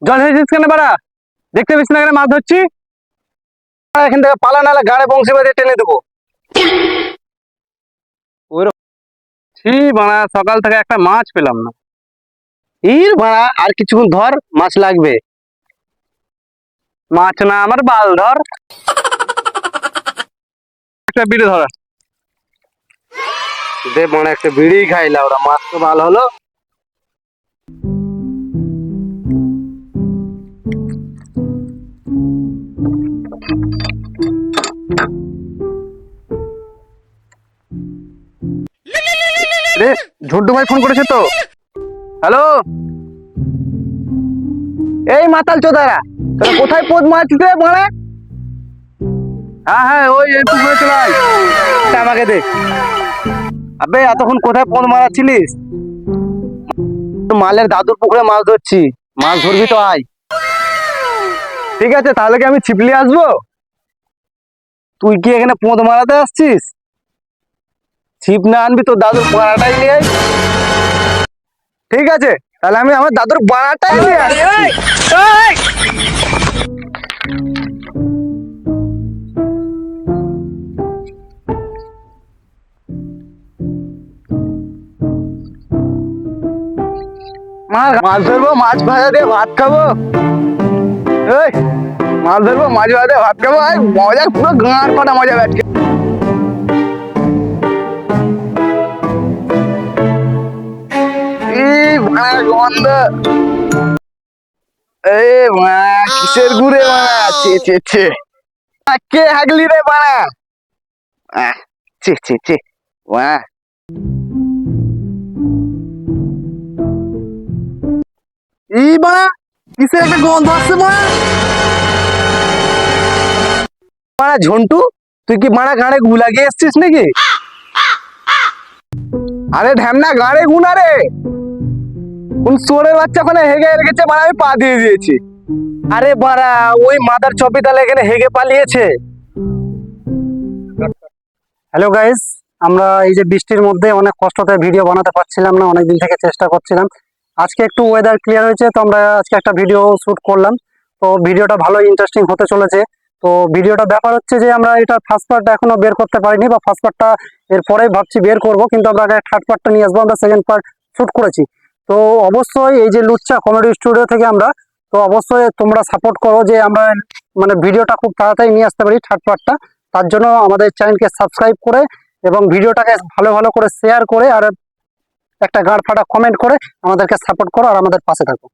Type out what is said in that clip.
জল হয়েছিস কেন বাড়া? দেখতে পেয়েছিস না এখানে মাছ ধরছি? এখান থেকে পালা, নাহলে গাড়ে বংশী বাজে টেনে দেবো। ছি বাড়া, সকাল থেকে একটা মাছ পেলাম না। ইর বাড়া, আর কিছুক্ষণ ধর, মাছ লাগবে। মাছ না, আমার বাল ধর। একটা বিড়ি ধর দে বাড়া, একটা বিড়ি খাইলা, ওরা মাছ তো ভালো হলো। রে ঝন্টু ভাই ফোন করেছে তো। হ্যালো, এই মাতাল চোদারা, তোরা কোথায় পোদ মারছিস রে বাড়া? হ্যাঁ হ্যাঁ, ওই এই পুকুরে চলে আয়, আমাকে দে। আবে এতক্ষণ কোথায় পোদ মারাচ্ছিলিস? মালের দাদুর পুকুরে মাছ ধরছি, মাছ ধরবি তো আয়। ঠিক আছে, তাহলে কি আমি ছিপলি আসবো? তুই কি এখানে পোদ মারাতে আসছিস? ছিপ না আনবি, তো দাদুর বাড়াটাই নিয়ে আয়। ঠিক আছে, তাহলে আমি আমার দাদুর বাড়াটাই নিয়ে আসছি। মাছ ধরবো, মাছ ভাজা দিয়ে ভাত খাবো। এই মাছ ধরবো, মাছ ভাজা দিয়ে ভাত খাবো, মজা পুরো গাঁড় ফাটা মজা আজকে। গন্ধ, কিসের গুড়ে বানা? ছে ছে ছে, কে হাগলি রে বানা? ছে ছে ছে, এই বানা, কিসের একটা গন্ধ আসছে বানা? বানা ঝন্টু, তুই কি বানা গাড়ে গু লাগিয়ে এসছিস নাকি? আরে ঢ্যামনা, গাড়ে গুনা রে। কোন চোরের বাচ্চা ওখানে হেগে রেখেছে, বানা আমি পা দিয়ে দিয়েছি। আরে বাড়া, ওই মাদার চপি তাহলে এখানে হেগে পালিয়েছে। হ্যালো গাইস, আমরা এই যে বৃষ্টির মধ্যে অনেক কষ্টতে ভিডিও বানাতে পারছিলাম না, অনেকদিন থেকে চেষ্টা করছিলাম। আজকে একটু ওয়েদার ক্লিয়ার হয়েছে, তো আমরা আজকে একটা ভিডিও শুট করলাম। তো ভিডিওটা ভালো ইন্টারেস্টিং হতে চলেছে। তো ভিডিওটা ব্যাপার হচ্ছে যে আমরা এটা ফার্স্ট পার্টটা এখনো বের করতে পারিনি, বা ফার্স্ট পার্টটা এরপরেই ভাবছি বের করব, কিন্তু আমরা থার্ড পার্টটা নিয়ে আসবো। আমরা সেকেন্ড পার্ট শুট করেছি। তো অবশ্যই এই যে লুচ্চা কমেডি স্টুডিও থেকে আমরা, তো অবশ্যই তোমরা সাপোর্ট করো যে আমরা মানে ভিডিওটা খুব তাড়াতাড়ি নিয়ে আসতে পারি থার্ড পার্টটা। তার জন্য আমাদের চ্যানেলকে সাবস্ক্রাইব করে এবং ভিডিওটাকে ভালো ভালো করে শেয়ার করে আর একটা গাঁড় ফাটা কমেন্ট করে আমাদেরকে সাপোর্ট করো আর আমাদের পাশে থাকো।